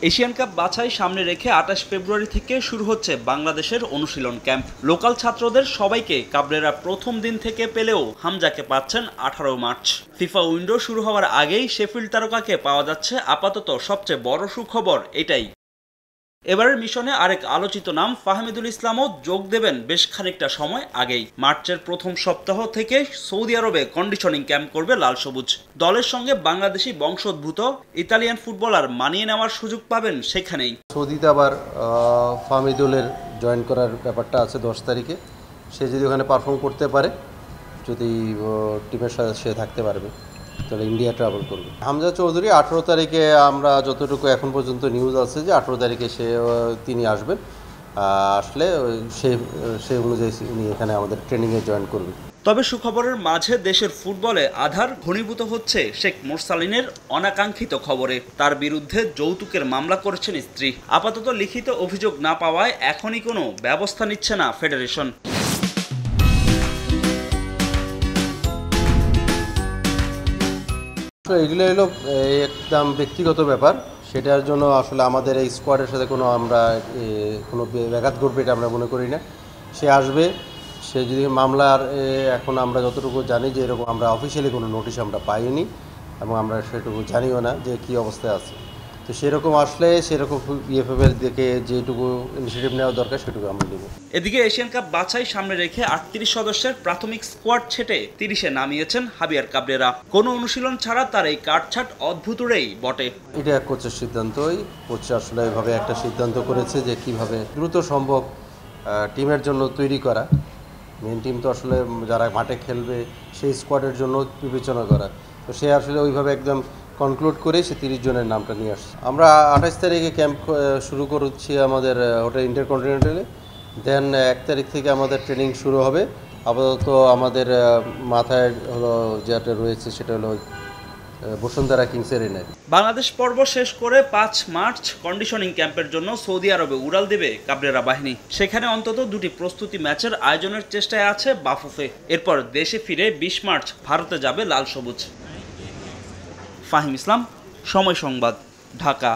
Asian cup বাছাই সামনে রেখে ২৮ ফেব্রুয়ারি থেকে শুরু হচ্ছে বাংলাদেশের অনুশীলন ক্যাম্প। লোকাল ছাত্রদের সবাইকে কাবরেরা প্রথম দিন থেকে পেলেও হামজাকে পাচ্ছেন ১৮ মার্চ। ফিফা উইন্ডো শুরু হওয়ার আগেই শেফিল্ড তারকাকে পাওয়া যাচ্ছে আপাতত সবচেয়ে বড় সুখবর এটাই। এবারের মিশনে আরেক আলোচিত নাম ফাহমিদুল ইসলামও যোগ দেবেন বেশ খানিকটা সময় আগেই। মার্চের প্রথম সপ্তাহ থেকে সৌদি আরবে কন্ডিশনিং ক্যাম্প করবে লাল সবুজ। দলের সঙ্গে বাংলাদেশি বংশোদ্ভূত ইতালিয়ান ফুটবলার মানিয়ে নেওয়ার সুযোগ পাবেন সেখানেই। সৌদিতে আবার ফাহমিদুলের জয়েন করার ব্যাপারটা আছে 10 তারিখে। সে যদি ওখানে পারফর্ম করতে পারে, যদি টিমের সাথে সে থাকতে পারবে, তাহলে ইন্ডিয়া ট্রাভেল করবে। হামজা চৌধুরী 18 তারিখে, আমরা যতটুকু এখন পর্যন্ত নিউজ আছে যে 18 তারিখে তিনি আসবেন। আসলে সে অনুযায়ী উনি এখানে আমাদের ট্রেনিংয়ে জয়েন করবে। তবে সুখবরের মাঝে দেশের ফুটবলে আধার ঘনীভূত হচ্ছে শেখ মোরসালিনের অনাকাঙ্ক্ষিত খবরে। তার বিরুদ্ধে যৌতুকের মামলা করেছেন স্ত্রী। আপাতত লিখিত অভিযোগ না পাওয়ায় এখনই কোনো ব্যবস্থা নিচ্ছে না ফেডারেশন। এগুলো হলো একদম ব্যক্তিগত ব্যাপার। সেটার জন্য আসলে আমাদের এই স্কোয়াডের সাথে কোনো ব্যাঘাত ঘটবে এটা আমরা মনে করি না। সে আসবে, সে যদি মামলার এখন আমরা যতটুকু জানি যে এরকম আমরা অফিসিয়ালি কোনো নোটিশ আমরা পাইনি এবং আমরা সেটুকু জানিও না যে কী অবস্থায় আছে। তো সেরকম আসলে সেরকম বিএফএফের দিকে যেটুকু ইনিশিয়েটিভ নেওয়া দরকার সেটুকু আমরা নেব। এদিকে এশিয়ান কাপ বাছাই সামনে রেখে ৩৮ সদস্যের প্রাথমিক স্কোয়াড ছেটে ৩০-এ নামিয়েছেন হাবিয়ার কাবরেরা। কোনো অনুশীলন ছাড়া তার এই কাটছাট অদ্ভুতুরেই বটে। এটা কোচের সিদ্ধান্তই। কোচ আসলে এভাবে একটা সিদ্ধান্ত করেছে যে কিভাবে দ্রুত সম্ভব টিমের জন্য তৈরি করা। মেন টিম তো আসলে যারা মাঠে খেলবে সেই স্কোয়াডের জন্য বিবেচনা করা। তো সে আসলে ওইভাবে একদম কনক্লুড করে সে 30 জনের নামটা নিয়ে আসছে। আমরা 28 তারিখে ক্যাম্প শুরু করছি আমাদের হোটেল ইন্টারকন্টিনেন্টালে। দেন 1 তারিখ থেকে আমাদের ট্রেনিং শুরু হবে। আপাতত আমাদের মাথায় হলো যেটা রয়েছে সেটা হলো বসুন্ধরা কিংসের এনার। বাংলাদেশ পর্ব শেষ করে 5 মার্চ কন্ডিশনিং ক্যাম্পের জন্য সৌদি আরবে উড়াল দেবে কাবরেরা বাহিনী। সেখানে অন্তত 2টি প্রস্তুতি ম্যাচের আয়োজনের চেষ্টায় আছে বাফুফে। এরপর দেশে ফিরে 20 মার্চ ভারতে যাবে লাল সবুজ। ফাহিম ইসলাম, সময় সংবাদ, ঢাকা।